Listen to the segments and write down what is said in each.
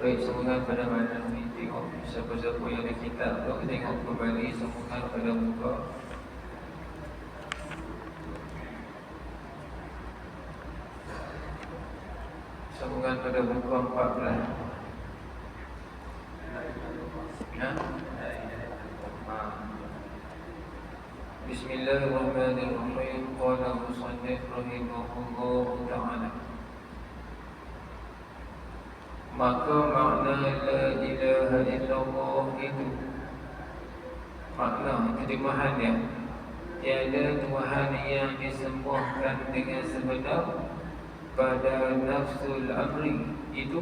Baik, sambungan pada malam ini. Tengok siapa-siapa yang ada kitab tu, tengok kembali sambungan pada muka sambungan pada muka 14. Bismillahirrahmanirrahim. Qala musannif rahimahullahu ta'ala. Maka makna la ilaha illallah itu, makna terjemahannya, tiada Tuhan yang disembahkan dengan sebenar pada nafsul amri itu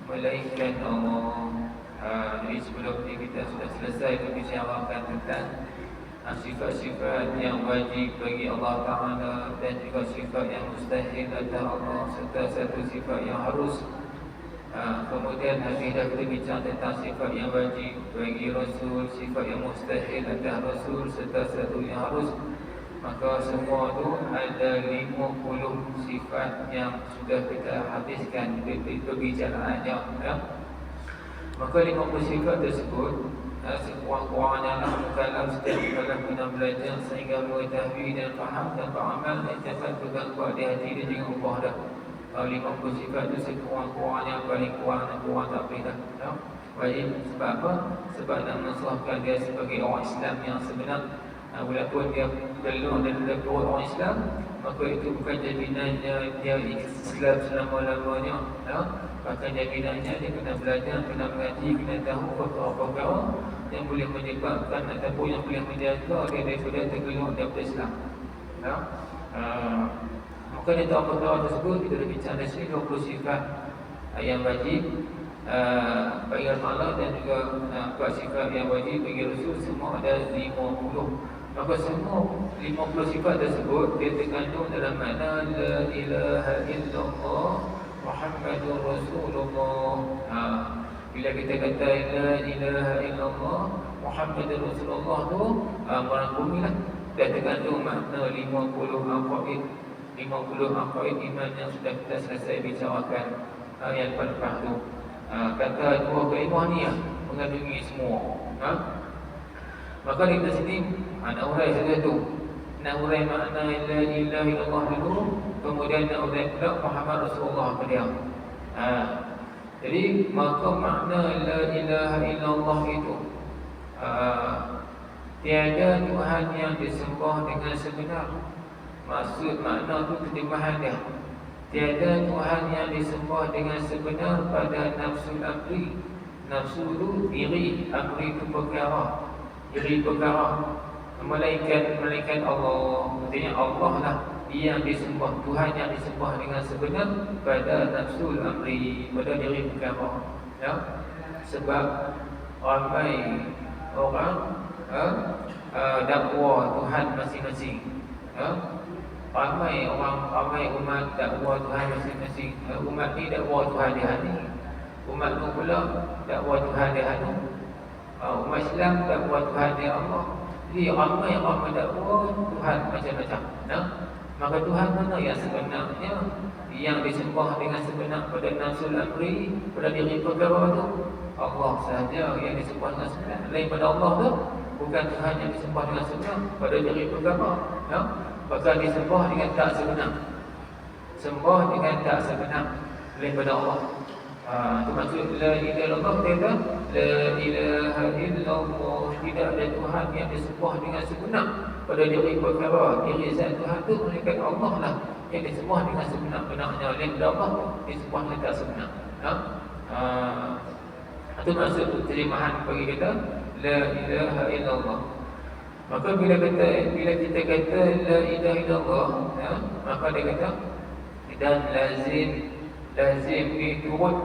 melainkan Allah. Jadi sebelum ini kita sudah selesai membicarakan tentang sifat-sifat yang wajib bagi Allah Ta'ala dan juga sifat yang mustahil atas Allah, serta satu sifat yang harus. Kemudian habis dah kita bincang tentang sifat yang wajib bagi Rasul, sifat yang mustahil atas Rasul, serta satu yang harus. Maka semua tu ada 50 sifat yang sudah kita habiskan perbicaraannya, ya. Maka 50 sifat tersebut sekurang-kurangnya lah mukallaf setiap mukallaf kena belajar sehingga mengetahui dan faham dan beramal dan dapat pegang kuat di hati dan juga ubah dah. 50 sifat itu sekurang-kurangnya paling kurang dan kurang tak boleh dah, ya. Wajib sebab apa? Sebab nak mensuahkan dia sebagai orang Islam yang sebenar. Walaupun dia belum dan tidak perut orang Islam, maka itu bukan jaminannya dia Islam selama-lamanya, ya. Bahkan jaminannya dia kena belajar, kena mengaji, kena tahu perkara-perkara yang boleh menyebabkan ataupun yang boleh menjaga dia daripada tergelak daripada Islam, ya. Maka di dalam perkara tersebut kita dah bincang dari sini 20 sifat yang wajib bagi Allah dan juga 4 sifat yang wajib bagi Rasul. Semua ada 50. Maka semua 50 sifat tersebut dia terkandung dalam makna la ilaha illallah Muhammadur Rasulullah. Bila kita kata la ilaha illallah Muhammadur Rasulullah tu merangkumilah dan terkandung makna 50 aqaid iman yang sudah kita selesai bicarakan yang lepas tu. Kata dua kalimah ni mengandungi semua. Maka di sini nak urai saja tu. Nak urai makna la ilaha illallah dulu, kemudian nak urai pula Muhammad Rasulullah kemudian. Jadi maka makna la ilaha illallah itu tiada Tuhan yang disembah dengan sebenar. Maksud makna itu terjemahan dia. Tiada Tuhan yang disembah dengan sebenar pada nafsu amri. Nafsu itu diri, amri itu perkara, diri perkara. Melainkan Allah. Artinya Allah lah yang disembah, Tuhan yang disembah dengan sebenar pada nafsu amri, pada diri perkara, ya. Sebab ramai orang dakwa Tuhan masing-masing, ya. Ramai umat dakwa Tuhan masing-masing. Umat ni dakwa Tuhan dia ni, umat tu pula dakwa Tuhan dia ni. Umat Islam dakwa Tuhan dia Allah. Jadi ramai dakwa Tuhan macam-macam, ya? Maka Tuhan mana yang sebenarnya yang disembah dengan sebenar pada nafsul amri, pada diri perkara tu? Allah sahaja yang disembah dengan sebenar. Lain pada Allah tu bukan Tuhan yang disembah dengan sebenar pada diri perkara, ya? Bahkan disembah dengan tak sebenar, sembah dengan tak sebenar daripada Allah. Itu maksud la ilaha illallah. Kata la ilaha illallah, tidak ada Tuhan yang disembah dengan sebenar pada diri perkara, diri zat Tuhan itu melainkan Allah lah yang disembah dengan sebenar-benarnya. Lain daripada Allah disembah dengan tak sebenar, ya? Itu maksud terjemahan bagi kita la ilaha illallah. Maka bila kita kata la ilaha illallah, ya, maka dia kata dan lazim diturut,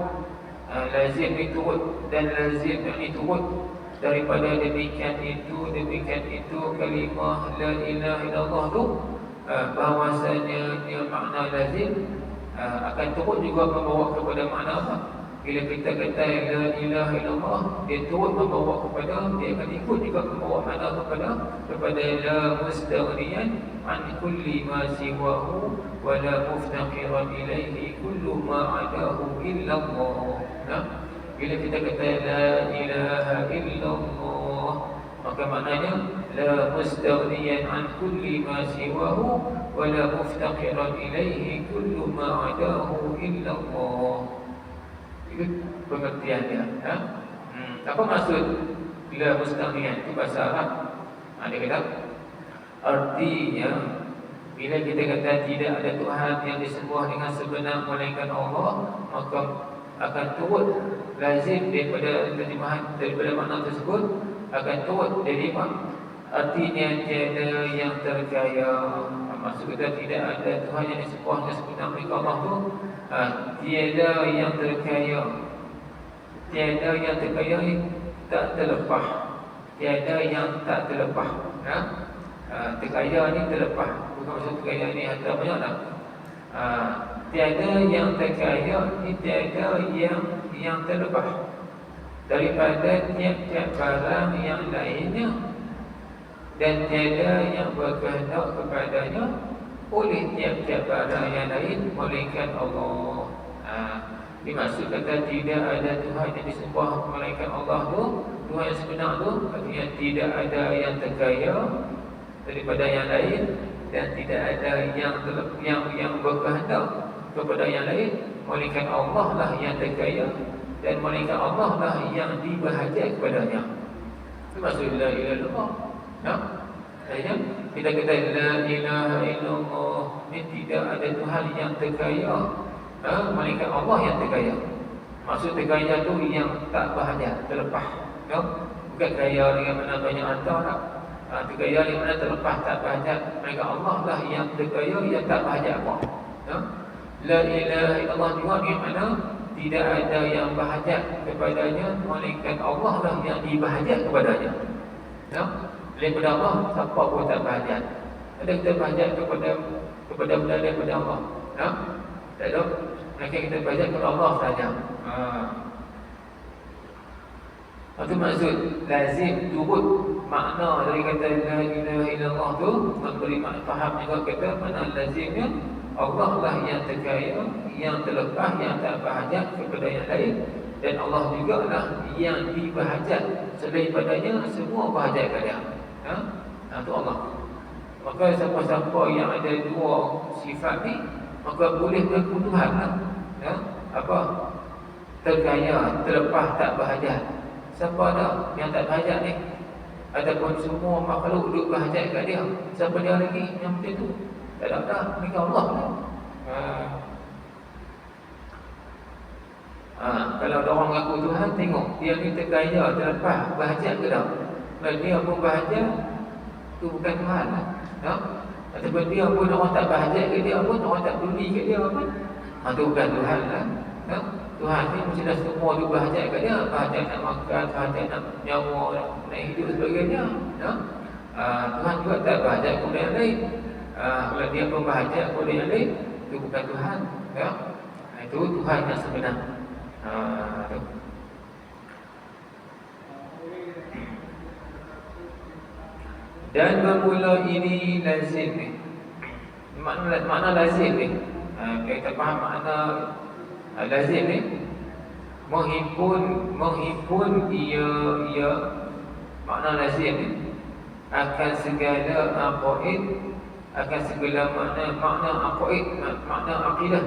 dan lazim yang diturut daripada demikian itu kalimah la ilaha illallah tu, bahawasanya dia makna lazim akan turut juga membawa kepada makna apa? Bila kita kata la ilaha illallah, dia turut membawa kepada, dia akan ikut juga membawa makna kepada la mustaghniyan an kulli ma siwahu wa la muftaqiran ilaihi kullu ma adahu illallah. Bila kita kata la ilaha illallah, maka maknanya la mustaghniyan an kulli ma siwahu wa la muftaqiran ilaihi kullu ma adahu illallah. Itu pengertian dia. Apa maksud la mustaghniyan? Itu bahasa Arab. Dia kata artinya bila kita kata tidak ada Tuhan yang disembah dengan sebenar melainkan Allah, maka akan turut lazim daripada terjemahan daripada makna tersebut akan turut dari artinya tiada yang terkaya. Maksud kita tidak ada Tuhan yang disembah dengan sebenar melainkan Allah tu, tiada yang terkaya. Tiada yang terkaya ni tak terlepas. Tiada yang tak terlepas. Terkaya ni terlepas. Bukan maksud terkaya ni harta banyak tak. Tiada yang terkaya ni tiada yang terlepas daripada tiap-tiap barang yang lainnya, dan tiada yang berkehendak kepadanya oleh tiap-tiap barang yang lain melainkan Allah. Dimaksud kata tidak ada Tuhan yang disembah melainkan Allah tu, Tuhan yang sebenar tu, artinya tidak ada yang terkaya daripada yang lain, dan tidak ada yang berkehendak kepada yang lain melainkan Allah lah yang terkaya, dan melainkan Allah lah yang dibahagia kepadanya. Itu maksud la ilaha illallah. Kita kata la ilaha illallah, ni tidak ada Tuhan yang terkaya melainkan Allah yang terkaya. Maksud terkaya tu yang tak bahagia, terlepas. Bukan kaya dengan mana banyak harta tak. Terkaya dengan mana terlepas, tak bahagia. Melainkan Allah lah yang terkaya, yang tak bahagia apa. La ilaha illallah juga dengan mana tidak ada yang bahagia kepadanya melainkan Allah lah yang dibahagia kepadanya. Daripada Allah, siapa pun tak bahagia. Ada kita bahagia kepada benda daripada Allah. Tak ada. Melainkan kita bahagia kepada Allah sahaja. Itu maksud lazim turut makna dari kata la ilaha illallah tu, memberi faham juga kata mana lazimnya Allah lah yang terkaya, yang terlepas, yang tak bahagia kepada yang lain, dan Allah juga lah yang dibahagia. Selain padanya semua bahagia kepada dia. Itu Allah. Maka siapa-siapa yang ada dua sifat ni, maka boleh mengaku Tuhan lah. Apa? Terkaya, terlepas, tak bahagia. Siapa ada yang tak bahagia ni? Ataupun semua makhluk duduk bahagia kat dia. Siapa dia lagi yang macam tu? Tak ada, mereka Allah lah. Kalau ada orang mengaku Tuhan, tengok dia ni terkaya, terlepas, bahagia ke tak? Kalau dia pun bahagia, tu bukan Tuhan lah. Ataupun dia pun orang tak bahagia ke dia pun, orang tak peduli ke dia pun, tu bukan Tuhan lah. Tuhan ni mesti dah semua tu bahagia kat dia. Bahagia nak makan, bahagia nak nyawa, nak hidup sebagainya. Tuhan juga tak bahagia kepada yang lain. Kalau dia pun bahagia kepada yang lain, itu bukan Tuhan. Itu Tuhan yang sebenar. Dan bermula ini lazim ni. Makna lazim ni, kita faham makna lazim ni, menghimpun ia makna lazim ni akan segala aqaid, akan segala makna aqaid, makna akidah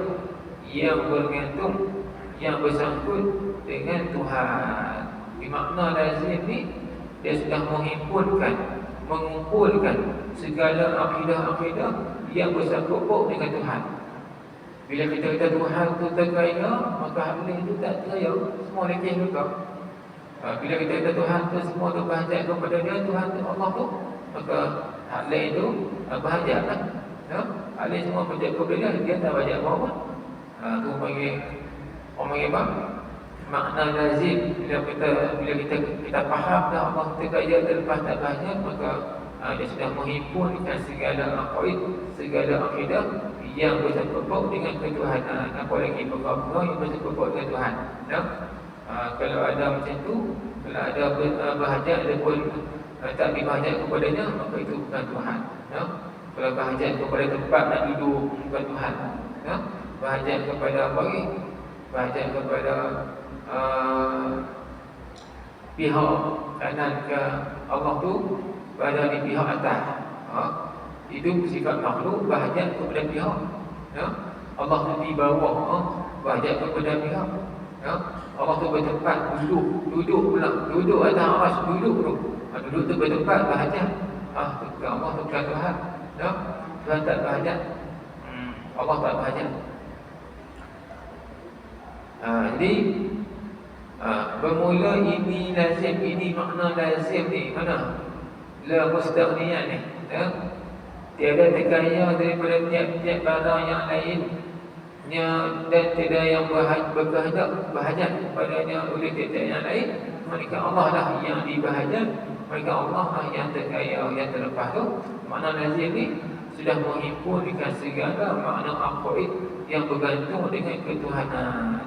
yang bergantung, yang bersangkut dengan Tuhan. Di makna lazim ni, dia sudah mengumpulkan segala akidah-akidah yang bersangkut dengan Tuhan. Bila kita kata Tuhan tu terkaya, maka hal lain tu tak terkaya, semua lekeh juga. Bila kita kata Tuhan tu semua tu bahagia kepada dia, Tuhan tu Allah tu, maka hal lain tu bahagia kan? Hal lain semua bahagia kepada dia, dia tak bahagia apa-apa. Tu panggil apa? Makna lazim. Bila kita faham dah Allah terkaya, terlepas, tak bahagia, maka dia sudah menghimpunkan segala aqaid, segala akidah yang bersangkut dengan ketuhanan. Apalagi perkara yang bersangkut dengan Tuhan. Kalau ada macam tu, kalau ada bahagia ataupun tak dibahagia kepadanya, maka itu bukan Tuhan. Kalau bahagia kepada tempat nak duduk, bukan Tuhan. Bahagia kepada apa lagi? Bahajat kepada pihak kanan ke Allah tu berada di pihak atas. Itu sifat makhluk bahajat kepada pihak, Allah tu di bawah, bahajat kepada pihak, Allah tu bertempat duduk pula, duduk atas aras, duduk tu, duduk tu bertempat bahajat. Allah tu bukan Tuhan, Tuhan tak bahajat, Allah tak bahajat. Jadi bermula ini lazim, ini makna lazim ni mana? La mustaqniyan ni, tiada terkaya daripada tiap-tiap barang yang lainnya, dan tiada yang berkehendak bahajat kepadanya oleh tiap-tiap yang lain, melainkan Allah lah yang dibahajat, melainkan Allah lah yang terkaya, yang terlepas tu. Makna lazim ni sudah menghimpunkan segala makna aqaid yang bergantung dengan ketuhanan.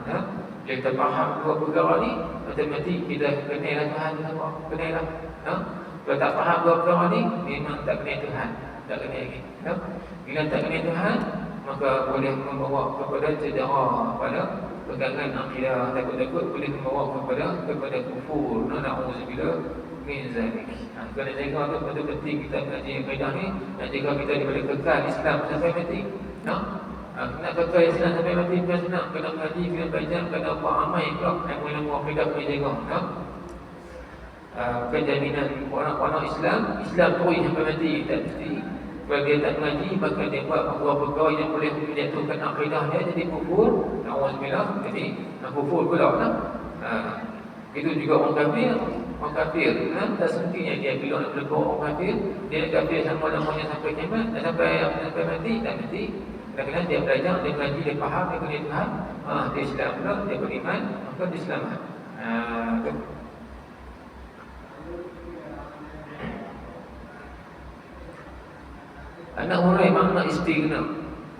Bila kita faham dua perkara ni, otomatik kita kenal Tuhan sama, kenal lah. Kalau tak faham dua perkara ni, memang tak kenal Tuhan, tak kenal lagi. Bila tak kenal Tuhan, maka boleh membawa kepada cedera pada pegangan akidah, takut-takut boleh membawa kepada kufur. Na'udzubillah min zalik. Kena jaga tu, betul penting kita mengaji kaedah ni, nak jaga kita daripada kekal Islam sampai mati. Nak kekal Islam sampai mati bukan senang, kena mengaji, kena belajar, kena buat amal pula. Ilmu akidah kena jaga. Bukan jaminan orang-orang Islam terus sampai mati, tak mesti. Kalau dia tak mengaji, maka dia buat beberapa perkara yang boleh menjatuhkan akidah dia jadi kufur. Na'udzubillah, jadi kufur pula lah. Itu juga orang kafir. Orang kafir, tak semestinya dia bila nak berlaku orang kafir, dia kafir sama-lamanya sampai kiamat, sampai mati, tak mesti. Kadang-kadang dia belajar, dia mengaji, dia faham, dia kenal Tuhan, dia Islam pula, dia beriman, maka dia selamat. Anak hurai makna istighna.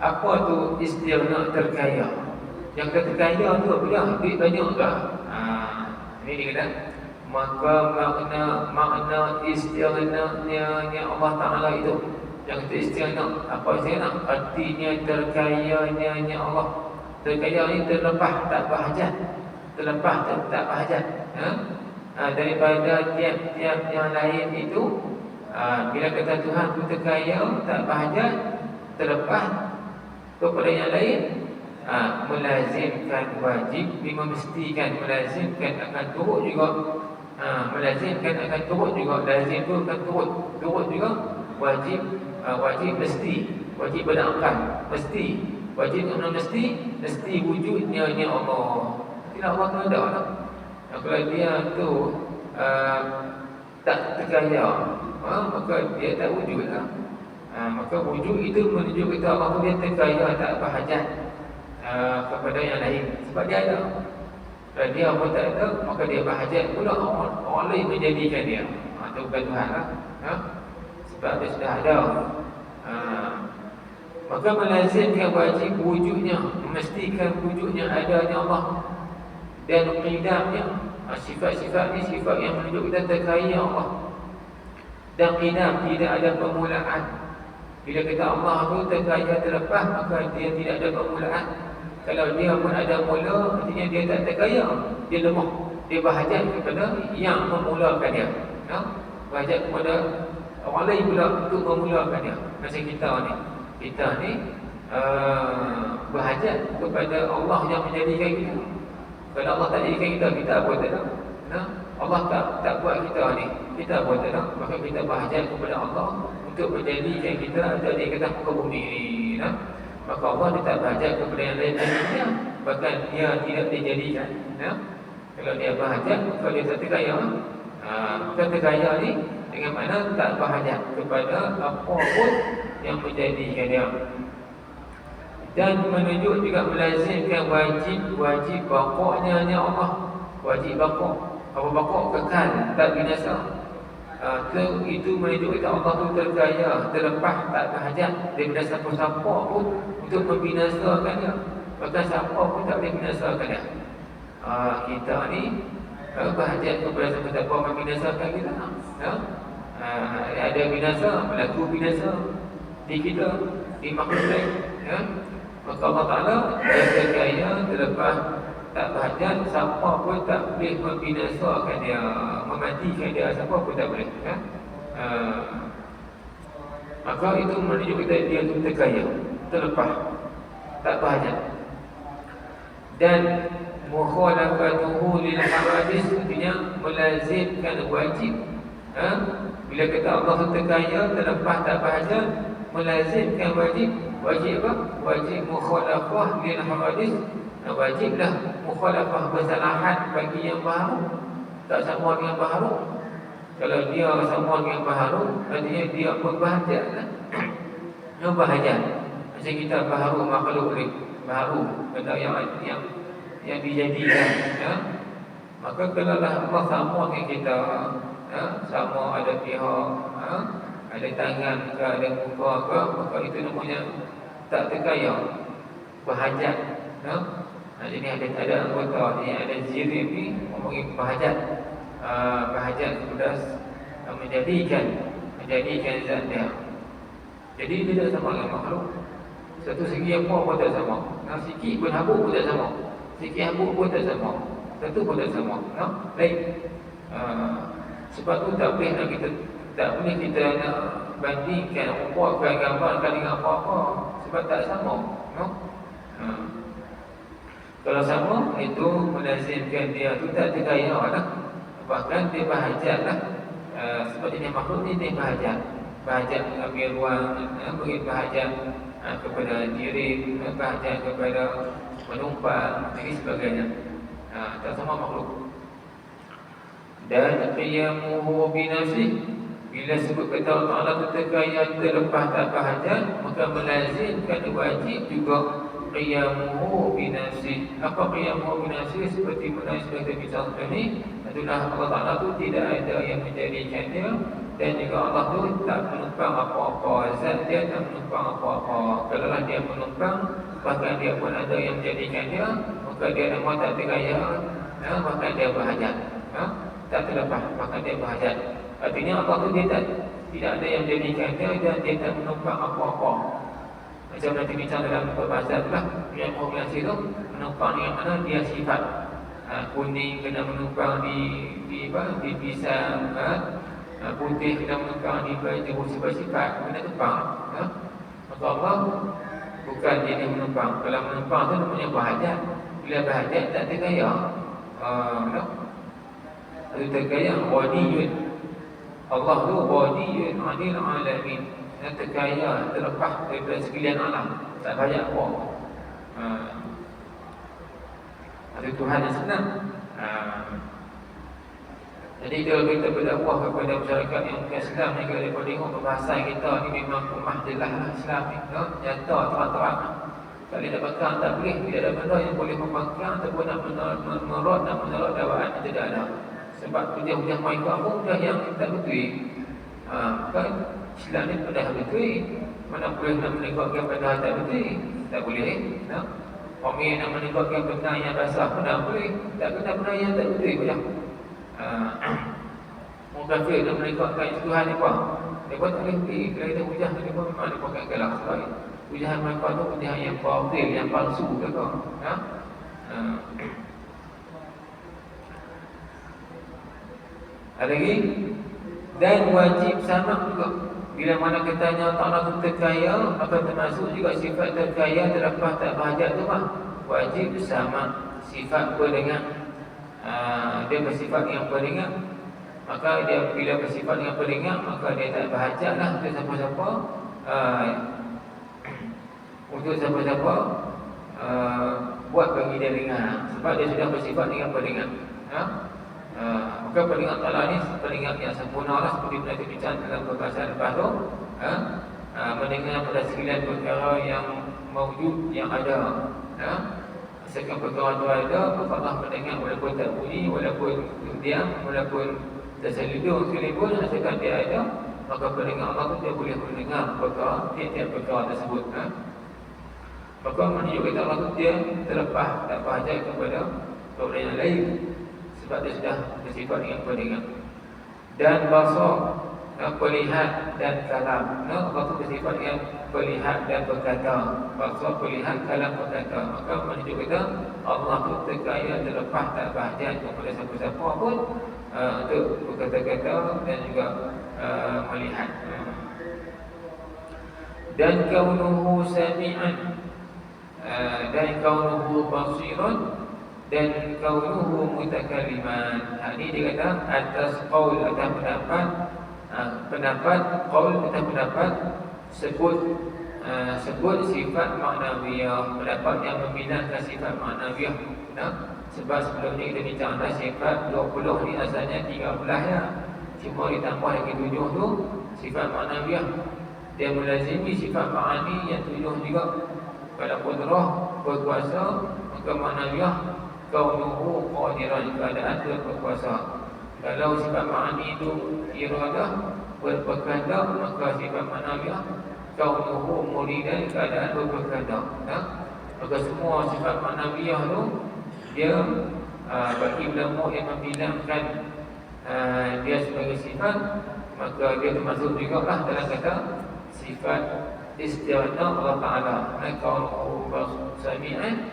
Apa tu istighna terkaya? Yang terkaya tu apa dia? Duit banyak ke? Ini dia kata, maka makna istighnanya Allah Ta'ala itu, yang itu istighna. Apa istighna? Artinya terkayanya Allah. Terkaya ni terlepas tak bahajat, terlepas tak bahajat, daripada tiap-tiap yang lain itu. Bila kata Tuhan ku terkaya, tak bahajat, terlepas kepada yang lain, melazimkan wajib, memestikan, melazimkan akan turut juga, melazimkan akan turut juga, lazim tu akan turut juga, wajib, wajib mesti, wajib berakal, mesti, wajib kena mesti wujudnya Allah. Tidak Allah tu ada lah. Kalau dia tu tak terkaya, maka dia tak wujud lah. Maka wujud itu menunjuk kita Allah tu dia terkaya, tak berhajat kepada yang lain, sebab dia ada. Kalau dia pun tak ada, maka dia berhajat pula orang lain menjadikan dia. Itu bukan Tuhan lah. Sebab dia sudah ada. Maka melazimkan wajib wujudnya, memastikan wujudnya adanya Allah dan qidamnya. Sifat-sifat ni sifat yang menunjuk kita terkaya Allah. Dan qidam, tidak ada permulaan. Bila kita Allah tu terkaya terlepas, maka dia tidak ada permulaan. Kalau dia pun ada mula, artinya dia tak terkaya, dia lemah, dia berhajat kepada yang memulakan dia. Berhajat kepada orang lain pula untuk memulakan dia. Macam kita ni berhajat kepada Allah yang menjadikan kita. Kalau Allah tak jadikan kita apa tak ada? Allah tak buat kita ni, kita buat tak ada. Maka kita berhajat kepada Allah untuk menjadikan kita jadi kata muka bumi ni. Maka Allah dia tak berhajat kepada yang lain-lainnya, bahkan dia tidak dijadikan. Kalau dia berhajat, kalau dia tak terkaya, maka terkaya ni dengan mana tak berhajat kepada apa pun yang menjadikan dia. Dan menunjuk juga melazimkan wajib baqa'nya hanya Allah. Wajib baqa'. Apa baqa'? Kekal, tak binasa. Itu menunjuk kita Allah tu terkaya, terlepas, tak berhajat daripada siapa-siapa pun untuk membinasakan dia. Bahkan siapa pun tak boleh binasakan dia. Kita ni berhajat kepada siapa-siapa membinasakan kita. Ada binasa, berlaku binasa di kita, di makhluk lain. Maka Allah Ta'ala dia terkaya terlepas tak berhajat, siapa pun tak boleh membinasakan dia, mematikan dia, siapa pun tak boleh. Maka itu menunjukkan dia itu terkaya, terlepas, tak berhajat. Dan mukhalafatuhu lil hawadis, artinya melazimkan wajib. Bila kata Allah itu terkaya, terlepas, tak berhajat, melazimkan wajib. Wajib apa? Wajib mukhalafah lil hawadis. Wajiblah mukhalafah, bersalahan bagi yang baharu, tak sama dengan baharu. Kalau dia sama dengan baharu, artinya dia pun berhajat lah. Dia berhajat. Macam kita baharu makhluk ni, baharu benda yang dijadikan, maka kalau Allah sama dengan kita, sama ada pihak, ada tangan ke, ada muka ke, maka itu namanya tak terkaya, berhajat. Jadi ada anggota ni, ada zirim ni ngomongin berhajat. Berhajat sudah menjadikan zat dia. Jadi dia tak sama dengan makhluk. Satu segi apa pun tak sama. Sikit pun habuk pun tak sama. Sikit habuk pun tak sama. Satu pun tak sama. Baik. Sebab tu tak boleh nak kita nak bandingkan, umpamkan, gambarkan dengan apa-apa, sebab tak sama. Kalau sama, itu melazimkan dia tu tak terkaya lah. Bahkan dia berhajat lah. Sebab jenis makhluk ni dia berhajat. Berhajat mengambil ruang, beri berhajat kepada diri, berhajat kepada penumpang, dan sebagainya. Tak sama makhluk. Dan qiyamuhu binafsih, bila sebut kata Allah Ta'ala tu terkaya, terlepas, tak berhajat, maka melazimkan wajib juga qiyamuhu binafsih. Apa qiyamuhu binafsih? Seperti mana sudah kita bincang tadi, itulah Allah Ta'ala tu tidak ada yang menjadikan dia, dan juga Allah tu tak menumpang apa-apa. Zat dia tak menumpang apa-apa. Kalau dia menumpang, bahkan dia pun ada yang menjadikan dia, maka dia nama tak terkaya, bahkan dia berhajat, tak terlepas, bahkan dia berhajat. Artinya Allah tu dia tidak ada yang menjadikan dia, dan dia tak menumpang apa-apa. Macam nanti bincang dalam perbahasan tu lah, yang organisasi tu menumpang yang mana dia sifat. Kuning kena menumpang di pisang, putih kena menumpang di baju sifat-sifat, kena tumpang. Maka Allah bukan jenis menumpang. Kalau menumpang tu namanya berhajat. Bila berhajat tak terkaya. Itu terkaya wadiyun. Allah tu wadiyun anil alamin, yang terkaya, terlepas daripada sekalian alam, tak banyak apa. Ada Tuhan yang senang. Jadi kalau kita berdakwah kepada masyarakat yang bukan Islam ni, kalau mereka tengok perbahasan kita ni memang rumah jelas lah Islam ni, nyata, terang-terang. Tak boleh nak bakang, tak boleh. Tidak ada benda yang boleh membakang ataupun nak menolak dakwaan, tidak ada. Sebab hujah-hujah mereka pun hujah yang tak betul. Kan Islam ni pada betul. Mana boleh nak menegakkan benda tak betul? Tak boleh. Orang nak menegakkan benda yang basah pun tak boleh. Tak kena benda yang tak betul pun. Orang kafir nak menegakkan Tuhan ni apa? Dia pun tak boleh pergi. Kalau kita hujah ni pun memang dia pakai galak sekali. Hujahan mereka tu hujahan yang batil, yang palsu ke kau? Ada lagi? Dan wajib sama juga. Bila mana katanya Allah tu terkaya, maka termasuk juga sifat terkaya, terlepas, tak berhajat tu mah wajib sama sifat berdengar. Dia bersifat yang berdengar, maka dia bila bersifat yang berdengar, maka dia tak berhajat lah untuk siapa-siapa, untuk siapa-siapa buat bagi dia dengar, sebab dia sudah bersifat dengan berdengar. Maka pendengar Allah ni pendengar yang sempurna lah, seperti pernah dibincang dalam perbahasan lepas tu. Mendengar pada sekalian perkara yang mawjud, yang ada. Asalkan perkara tu ada, maka Allah mendengar walaupun tak bunyi, walaupun diam, walaupun terselidung sekalipun, asalkan dia ada, maka pendengar Allah tu dia boleh mendengar perkara, tiap-tiap perkara tersebut. Maka menunjukkan Allah tu dia terlepas, tak berhajat kepada perkara yang lain, sebab dia sudah bersifat dengan pendengar. Dan basar, Pelihat dan kalam. Allah tu bersifat yang pelihat dan berkata. Maksud pelihat, kalam, berkata. Maka menunjuk kita Allah tu terkaya, terlepas, tak berhajat kepada siapa-siapa pun untuk berkata-kata dan juga melihat. Dan kaunuhu sami'an, dan kaunuhu basiran, dan kaunuhu mutakalliman. Ini dia kata atas qaul, atas pendapat qaul, atas pendapat sebut sifat maknawiyah, pendapat yang membinakan sifat maknawiyah. Sebab sebelum ni kita bincang atas sifat 20 ni asalnya 13 ya. Cuma ditambah lagi 7 tu sifat maknawiyah. Dia melazimi sifat ma'ani yang 7 juga. Pada qudrah, berkuasa, maka maknawiyah kaunuhu qadiran, keadaan dia berkuasa. Kalau sifat ma'ani itu iradah, berkehendak, maka sifat maknawiyah kaunuhu muridan, keadaan berkehendak. Maka semua sifat maknawiyah tu dia bagi ulama yang membilangkan dia sebagai sifat, maka dia termasuk juga lah dalam kata sifat istighna Allah Ta'ala. Kaunuhu sami'an,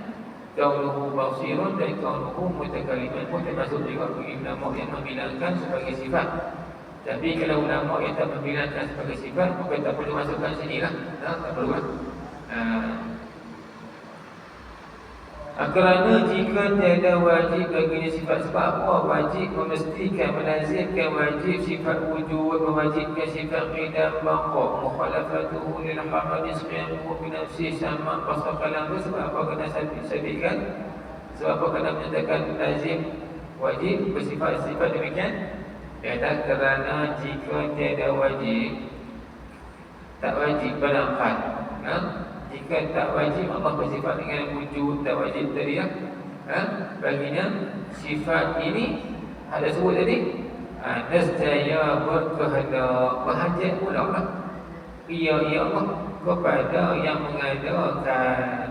kaunuhu basirun, dan kaunuhu mutakalliman pun termasuk juga bagi ulama yang membilangkan sebagai sifat. Tapi kalau ulama yang tak membilangkan sebagai sifat, maka tak perlu masukkan sini lah. Tak perlu lah. Kerana jika tiada wajib baginya sifat, sebab apa? Wajib memestikan, melazimkan wajib sifat wujud, mewajibkan sifat qidam baqa, mukhalafatuhu lil hamadis qiyamuhu binafsi sama pasal kalam. Sebab apa kena sabitkan? Sebab apa kena menyatakan lazim wajib bersifat-sifat demikian? Kata kerana jika tiada wajib, tak wajib berangkat. Jika tak wajib Allah bersifat dengan wujud, tak wajib tadi ya. Baginya sifat ini ada sebut tadi, nescaya berkehendak, berhajat pula lah. Ya Allah kepada yang mengadakan,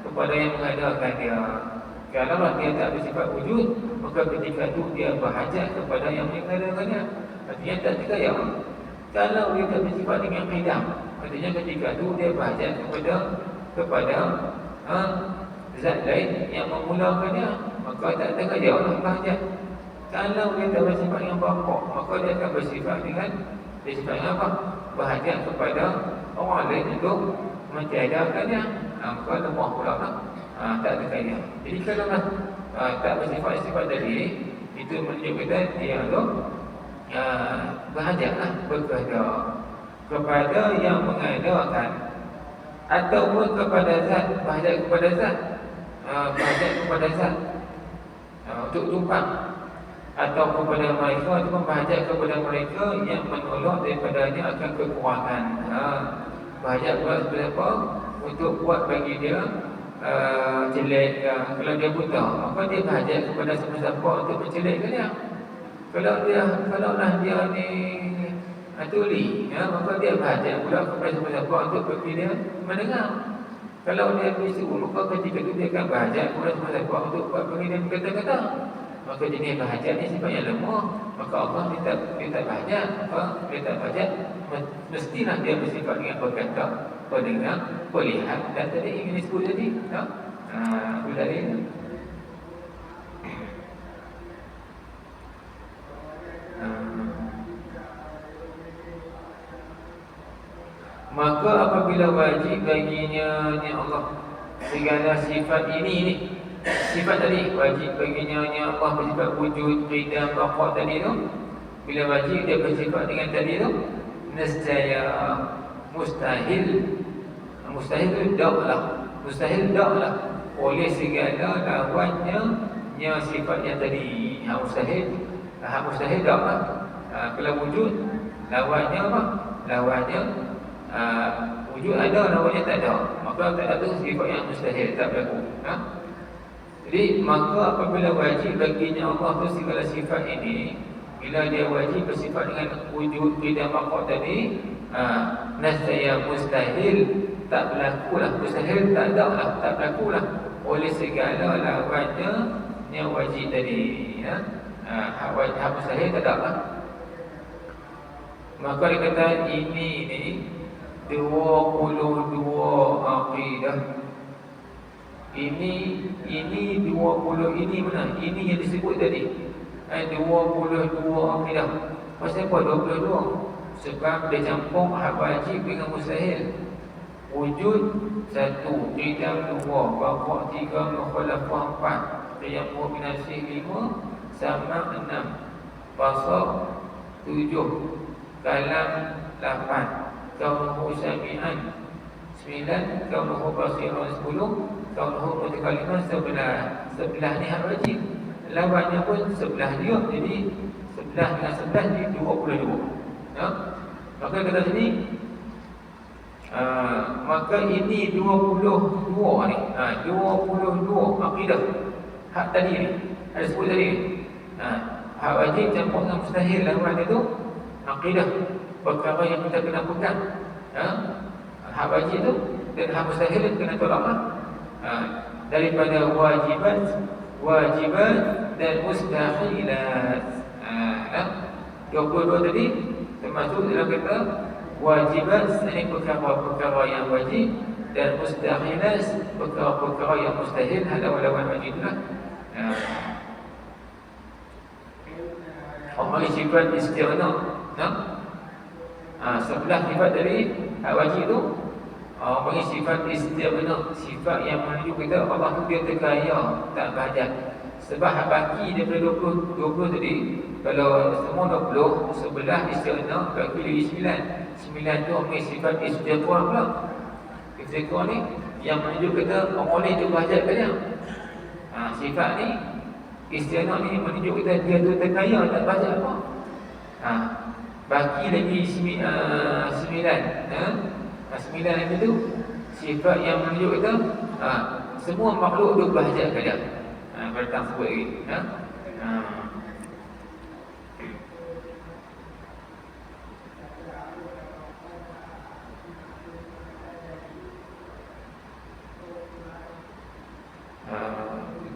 kepada yang mengadakan dia. Kalau dia tak bersifat wujud, maka ketika itu dia berhajat kepada yang mengadakan dia. Artinya tak terkaya. Kalau dia tak bersifat dengan qidam, artinya ketika itu dia berhajat kepada zat lain yang memulakannya, maka tak terkaya Allah berhajat. Kalau dia tak bersifat yang baqa, maka dia akan bersifat dengan apa? Berhajat kepada orang lain untuk mentiadakannya. Maka lemah pula lah. Tak terkaya. Jadi kalau tak bersifat-sifat tadi, itu menunjukkan dia tu berhajatlah, berkehendak kepada yang mengadakan, ataupun kepada zat, berhajat kepada zat, berhajat kepada zat untuk tumpang, atau kepada mereka, ataupun berhajat kepada mereka yang menolak daripadanya akan kekurangan. Berhajat kepada apa? Untuk buat bagi dia jelek. Kalau dia buta, maka dia berhajat kepada siapa-siapa untuk menjelekkan dia. Kalaulah dia ni tuli, maka dia berhajat pula kepada siapa-siapa untuk bagi dia mendengar. Kalau dia bisu, maka ketika itu dia akan berhajat kepada siapa-siapa untuk bagi dia berkata-kata. Maka jenis berhajat ni sifat yang lemah. Maka Allah dia tak berhajat. Dia tak berhajat, mestilah dia bersifat dengan berkata, pendengar, melihat, dan tadi ingin disebut tadi. Tadi maka apabila wajib baginya Allah segala sifat ini, sifat tadi wajib baginya Allah bersifat wujud, qidam, baqa tadi tu, bila wajib dia bersifat dengan tadi tu, nescaya mustahil tu daklah oleh segala lawannya sifat yang tadi. Mustahil daklah. Kalau wujud lawannya apa? Lawannya wujud ada, lawannya tak ada. Maka tak ada sifat yang mustahil, tak berlaku. Jadi maka apabila wajib baginya Allah tu segala sifat ini, bila dia wajib bersifat dengan wujud, qidam, baqa tadi, nescaya mustahil tak berlakulah, mustahil tak ada lah, tak berlakulah oleh segala lawannya yang wajib tadi. Hak mustahil tak ada lah. Maka dia kata ini ni 22 akidah. Ini 20 ini mana? Ini yang disebut tadi. 22 akidah. Pasal apa 22? Sebab dia campur hak wajib dengan mustahil. Wujud satu, qiyam dua, baqa tiga, mukhalafah empat, qiyam binasih lima, sama enam, basar tujuh, kalam lapan, kaunuhu sami'an sembilan, kaunuhu basiran 10, kaunuhu mutakaliman 11. 11 ni hak wajib. Lawannya pun 11 dia. Jadi 11 dengan 11 jadi 22. Ya? Maka kata sini maka ini 22 ni. 22 akidah. Hak tadi ni. Ada sebut tadi. Hak wajib campur dengan mustahil lawan itu akidah. Perkara yang kita kena pegang. Hak wajib tu dan hak mustahil kena tolak. Daripada wajibat dan mustahilat. 22 tadi termasuk dalam kata wajibat, ini perkara-perkara yang wajib, dan mustahilat, perkara-perkara yang mustahil, lawan-lawan wajib lah. Orang sifat istighna. Sebelah sifat dari hak wajib tu, orang sifat istighna, sifat yang menuju kita Allah tu dia terkaya, tak bahajat. Sebab hak baki daripada 20 tadi, kalau semua 20, sebelah istighna bagi lagi 9. 9 tu orang sifat istighna pula. Istighna ni yang menuju kita orang lain tu bahajat ke dia. Sifat ni istighna ni menuju kita dia tu terkaya, tak bahajat apa. Baki lagi 9. 9 lagi tu sifat yang menuju kita semua makhluk tu bahajat ke dia. Bertang sebut lagi.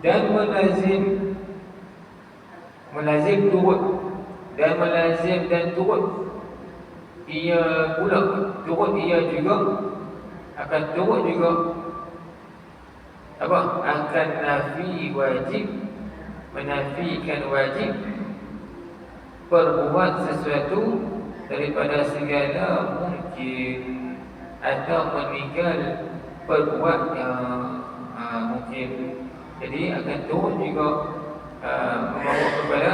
Dan melazim turut, dan melazim dan turut ia pula, turut ia juga akan turut juga apa? Akan nafi wajib, menafikan wajib, perbuat sesuatu daripada segala mungkin, atau meninggal perbuat yang mungkin. Jadi akan turut juga membawa kepada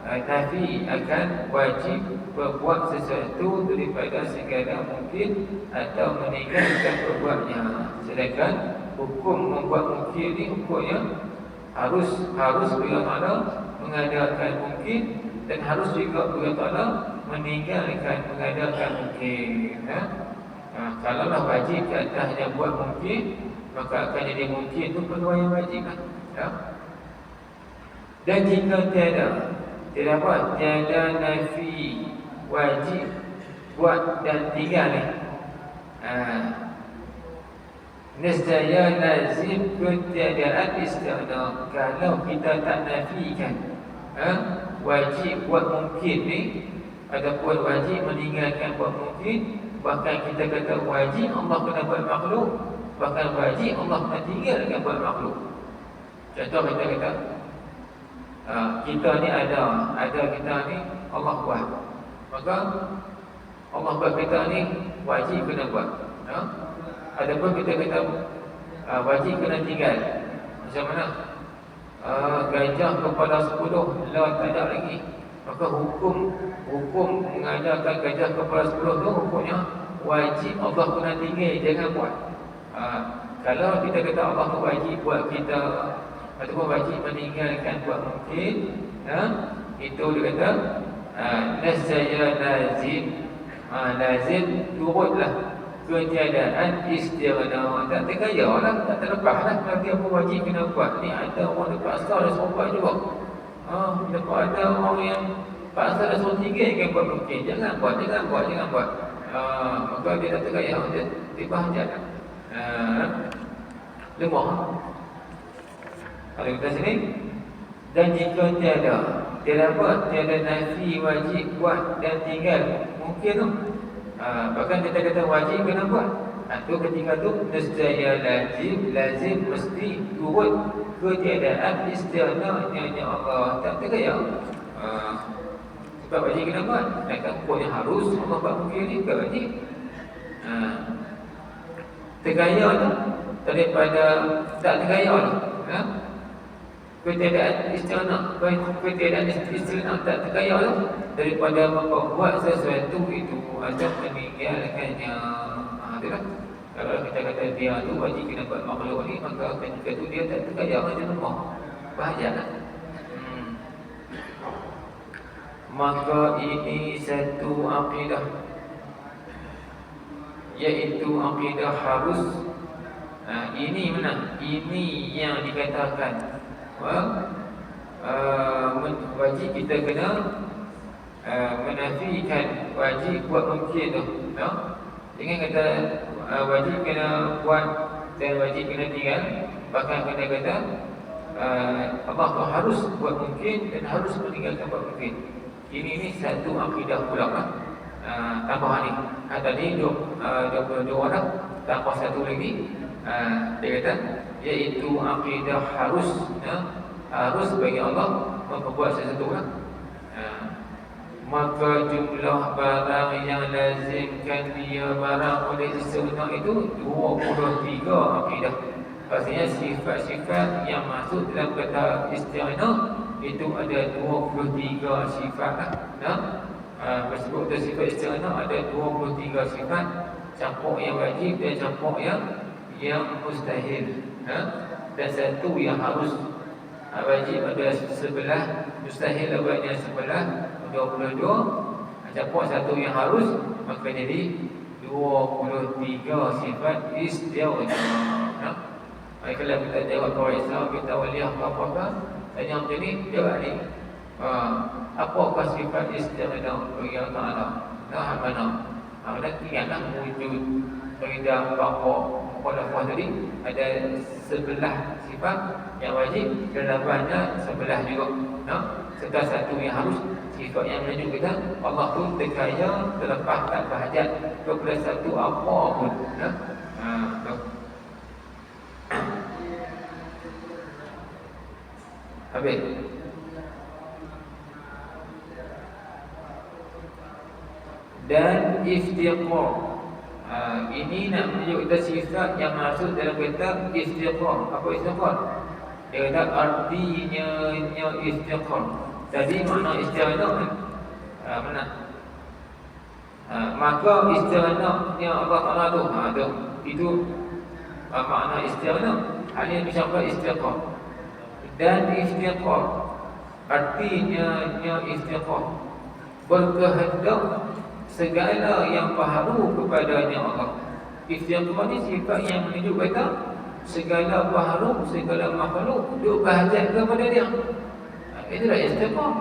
nafi akan wajib berbuat sesuatu daripada segala mungkin atau meninggalkan perbuatnya. Sedangkan hukum membuat mungkin ni hukumnya harus Allah Ta'ala mengadakan mungkin, dan harus juga Allah Ta'ala meninggalkan mengadakan mungkin. Kalaulah wajib ke atasnya buat mungkin, maka akan jadi mungkin itu perkara yang wajib lah. Dan jika tiada nafi wajib buat dan tinggal ni, nescaya lazim ketiadaan istighna. Kalau kita tak nafikan wajib buat mungkin ni, ataupun wajib meninggalkan buat mungkin, bahkan kita kata wajib Allah kena buat makhluk, bahkan wajib Allah kena tinggalkan buat makhluk. Contoh kita kata kita ni ada kita ni Allah buat, maka Allah buat kita ni wajib kena buat. Adapun kita kata wajib kena tinggal. Macam mana? Gajah kepala 10 lah tak ada lagi, maka hukum mengajarkan gajah kepala 10 tu hukumnya wajib Allah kena tinggal, jangan buat. Kalau kita kata Allah tu wajib buat kita ataupun wajib meninggalkan buat mungkin, itu dia kata nasaya lazim turutlah ketiadaan istighna. Tak terkaya lah, tak terlepas lah. Kalau dia pun wajib kena buat. Ni ada orang terpaksa dah suruh buat juga. Lepas ada orang yang paksa dah suruh tinggalkan buat mungkin, jangan buat. Maka dia tak terkaya, dia dibahajat. Lemah. Kalau kita sini, dan jika tiada nafi wajib buat dan tinggal mungkin tu. Bahkan kita kata wajib kena buat. Tu ketika tu nescaya lazim mesti turut ketiadaan istighna'nya Allah. Tak tergaya. Sebab wajib kena buat. Nak pokoknya harus Allah buat mungkin ni ke wajib. Tergaya tu daripada tak tergaya tu. Ketiadaan istighna'ah tak tergaya tu daripada membuat sesuatu itu atau meninggalkannya. Itulah. Kalau kita kata dia tu wajib kena buat makhluk ni, maka ketika tu dia tak tergaya macam lemah. Bahayalah. Maka ini satu akidah, iaitu akidah harus. Ini mana? Ini yang dikatakan wajib kita kena menafikan wajib buat mungkin tu. Jangan kata wajib kena buat dan wajib kena tinggal. Bahkan kena kata Allah tu harus buat mungkin dan harus meninggalkan buat mungkin. Ini satu akidah pula tambahan ni. Tadi 22 orang tambah satu lagi. Dia kata iaitu akidah harus. Harus bagi Allah membuat sesuatu lah. Maka jumlah barang yang lazimkan dia barang oleh istighna'ah itu 23 akidah. Maksudnya sifat-sifat yang masuk dalam kata istighna'ah itu ada 23 sifat lah. Sebab tu sifat istighna'ah ada 23 sifat. Campur yang wajib dan campur yang mustahil. Dan satu yang harus. Wajib ada 11, mustahil ada sebelah 22. Campur satu yang harus, maka jadi 23 sifat istighna'ah. Kalau kita jawab orang Islam, kita waliah apa-apa, tanya macam ni, jawab ni. Apakah sifat istighna'ah bagi Allah Ta'ala? Nah, mana? Mana ingatlah wujud Perintah Muqaddafah tadi ada 11 sifat yang wajib dan lapannya 11 juga. Serta satu yang harus, sifat yang menunjuk kita Allah pun terkaya, terlepas tak berhajat kepada satu apa pun. Habis. Dan iftiqar. Ini nak menunjuk kita sifat yang masuk dalam kata iftiqar. Apa iftiqar? Dia kata artinya iftiqar. Tadi makna istighna'ah mana? Maka istighna'ahnya Allah Ta'ala tu, itu makna istighna'ah. Hal yang disebut iftiqar. Dan iftiqar artinya iftiqar berkehendak segala yang baharu kepadanya Allah. Iftiqar ni sifat yang menunjuk kata segala baharu, segala makhluk duk berhajat kepada dia. Itulah iftiqar.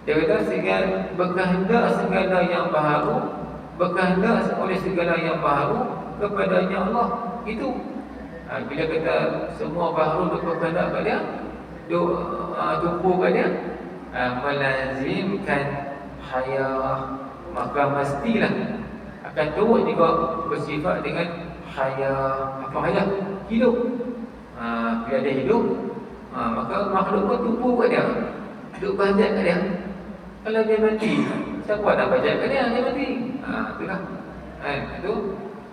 Dia kata segala berkehendak segala yang baharu, berkehendak oleh segala yang baharu kepadanya Allah. Itu bila kata semua baharu duk berkehendak pada dia, duk tumpu pada dia, melazimkan hayah, maka mestilah akan turut juga bersifat dengan hayah. Apa hayah? Hidup. Bila dia hidup, maka makhluk pun tumpu pada dia, duk berhajat kat dia. Kalau dia mati, siapa nak berhajat kat dia? Dia mati. Itulah. Itu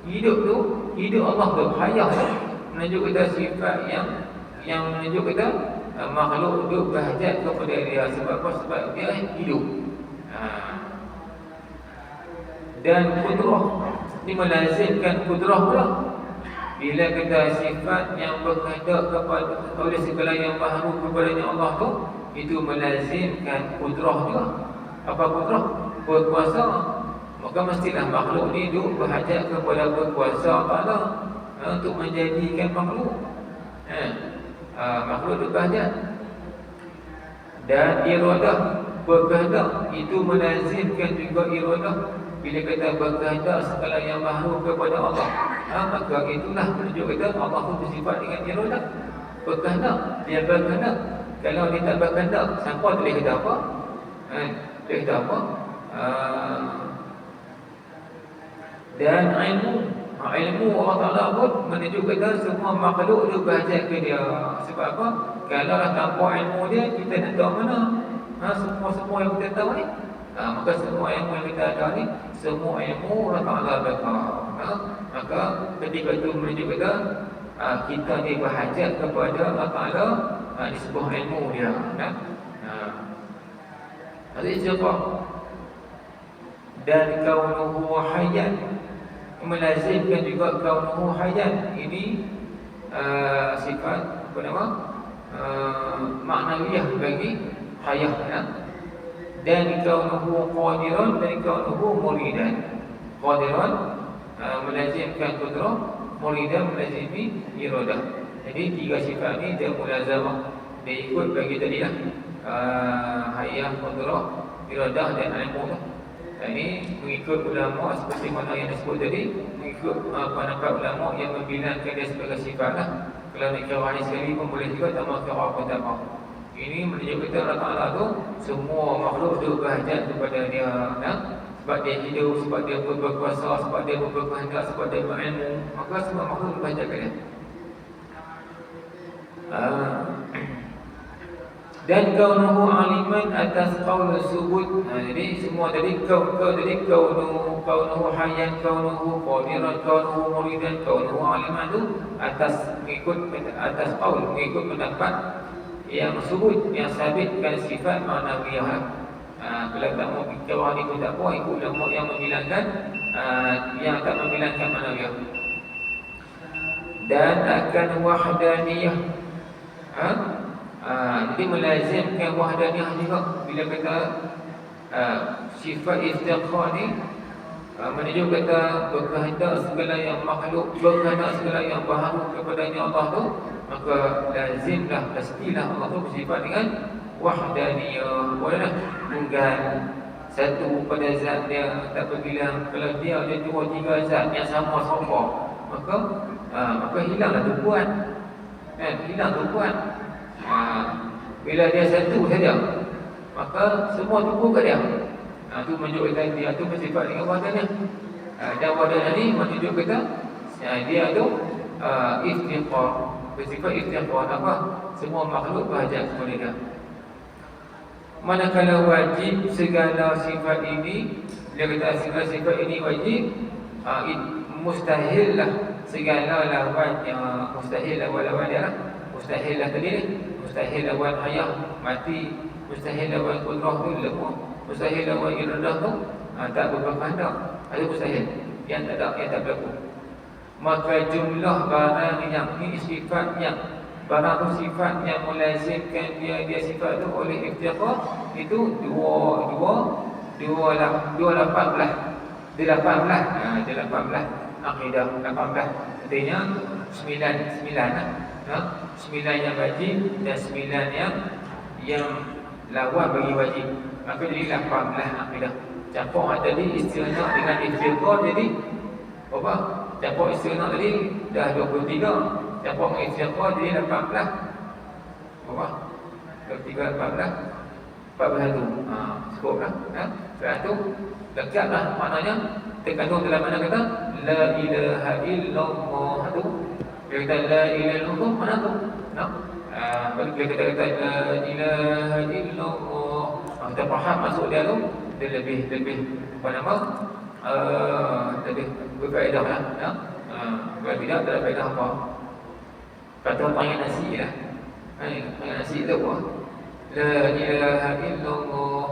hidup tu, hidup Allah tu, hayah tu menunjuk kita sifat yang menunjuk kita makhluk duk berhajat kepada dia. Sebab apa? Sebab dia hidup. Dan kudrah ini melazimkan kudrah pula. Bila kita sifat yang berkehendak kepada oleh segala yang baharu kepadanya Allah tu, itu melazimkan kudrah juga. Apa kudrah? Berkuasa. Maka mestilah makhluk ni duk berhajat kepada berkuasa Allah untuk menjadikan makhluk. Makhluk duk berhajat. Dan iradah berkehendak itu melazimkan juga iradah. Bila kita berkehendak segala yang baharu kepada Allah, maka itulah menunjuk kita Allah pun bersifat dengan iradah. Berkehendak, dia berkehendak. Kalau dia tak berkehendak, siapa boleh kata apa? Boleh kata apa? Dan ilmu Allah Ta'ala pun menunjukkan semua makhluk dia berhajat ke dia. Sebab apa? Kalau tanpa ilmu dia, kita nak tahu mana semua yang kita tahu ni. Maka semua ilmu yang kita ada ni, semua ilmu Allah Ta'ala belakang. Maka ketika itu menunjukkan kita ni berhajat kepada Allah Ta'ala di sebuah ilmu dia. Hadis siapa? Dan kaunuhu hayyan, melazimkan juga kaunuhu hayyan. Ini sifat apa nama? Maknawiyah bagi hayah. Dan kaunuhu qadiran, dan kaunuhu muridan. Qadiran melazimkan qudrah, muridan melazimi iradah. Jadi tiga sifat ni dia mulazamah, dia ikut bagi tadi lah. Hayah, qudrah, iradah dan ilmu. Ini mengikut ulama seperti mana yang disebut tadi, mengikut pendapat ulama yang membilangkan dia sebagai sifat lah. Kalau nak kira ni sekali pun boleh juga, tak mahu kira pun tak mahu. Ini menunjukkan Allah Ta'ala tu semua makhluk tu berhajat kepada dia, sebab dia hidup, sebab dia berkuasa, sebab dia berkehendak, sebab dia berilmu. Maka semua makhluk berhajat kepada dia. Dan kaunuhu aliman atas qaul subut. Jadi semua tadi tadi kaunuhu hayyan, kaunuhu qadiran, kaunuhu muridan, kaunuhu aliman tu atas qaul, mengikut pendapat yang subut, yang sabitkan sifat ma'nawiyah. Kalau tak mau kira ni pun tak apa, ikut ulama yang membilangkan yang tak membilangkan ma'nawiyah. Dan akan wahdaniyah. Jadi melazimkan wahdaniyah juga. Bila kata sifat istiqah ni menunjuk kata berkehendak segala yang makhluk, berkehendak segala yang berharu kepadanya Allah tu, maka lazimlah, pastilah Allah tu bersifat dengan wahdaniyah. Bolehlah tunggal satu pada zat dia, tak berbilang. Kalau dia ada dua tiga zat yang sama serupa, maka hilanglah tumpuan. Hilang tumpuan. Bila dia satu saja, maka semua tumpu ke dia. Itu menunjukkan dia tu bersifat dengan wahdaniyah. Dan wahdaniyah ni menunjukkan dia tu istiqah, bersifat istiqah. Apa? Semua makhluk berhajat kepada dia. Manakala wajib segala sifat ini, bila kata segala sifat ini wajib, mustahil lah segala lawan yang mustahil lawan dia lah. Mustahil lah tadi ni, mustahil lawan hayah, mati. Mustahil lawan qudrah tu lemah. Mustahil lawan iradah tu tak berkehendak. Ada mustahil yang tak berlaku. Maka jumlah barang yang ini sifatnya, barang tu sifat yang melazimkan dia sifat tu oleh iftiqah, itu 18. Dia 18. Dia 18 akidah 18. Artinya 9 lah. 9 yang wajib dan 9 yang lawan bagi wajib. Maka jadi 18 akidah. Campur tadi istighnah dengan iftiqah, jadi apa? Campur istighnah tadi dah 23. Campur dengan iftiqah jadi 18. Apa? 23 18 41. Cukup lah. Lepas tu dekatlah maknanya, terkandung dalam mana kata la ilaha illallah tu. Dia kata la ilaha illallah mana tu? Kalau kita kata la ilaha illallah, kita faham maksud dia tu, dia lebih apa nama? Lebih berfaedah lah. Kalau tidak ada faedah apa. Kata panggil nasi lah. Panggil nasi tu apa? La ilaha illallah.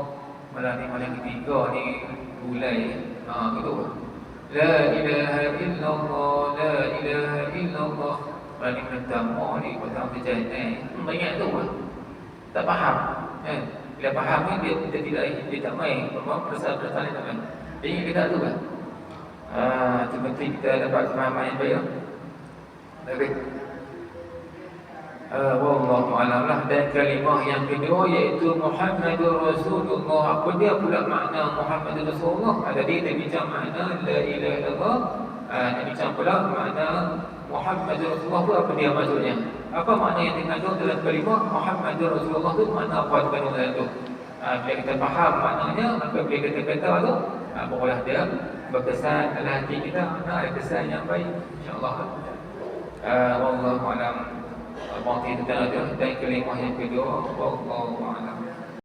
Malam ketiga ni gulai. Itu apa? La ilaha illallah, la ilaha illallah. Malam pertama ni petang terjadi. Ingat tu apa? Tak faham. Bila faham ni dia tak main. Perasaan-perasaan dia tak main. Dia ingat kita tu kan? Itu penting kita dapat pemahaman yang baik. Baik. Wallahu a'lam lah. Dan kalimah yang kedua iaitu Muhammadur Rasulullah. Apa dia pula makna Muhammadur Rasulullah? Tadi kita bincang makna la ilaha illallah. Kita bincang pula makna Muhammadur Rasulullah tu apa dia maksudnya? Apa makna yang dikandung dalam kalimah Muhammadur Rasulullah tu? Makna apa dikandung dalam tu? Bila kita faham maknanya, maka bila kita kata tu, barulah dia berkesan dalam hati kita, ada kesan yang baik, insya-Allah. Wallahu a'lam. Baqi tentang itu dan kalimah yang kedua, wallahu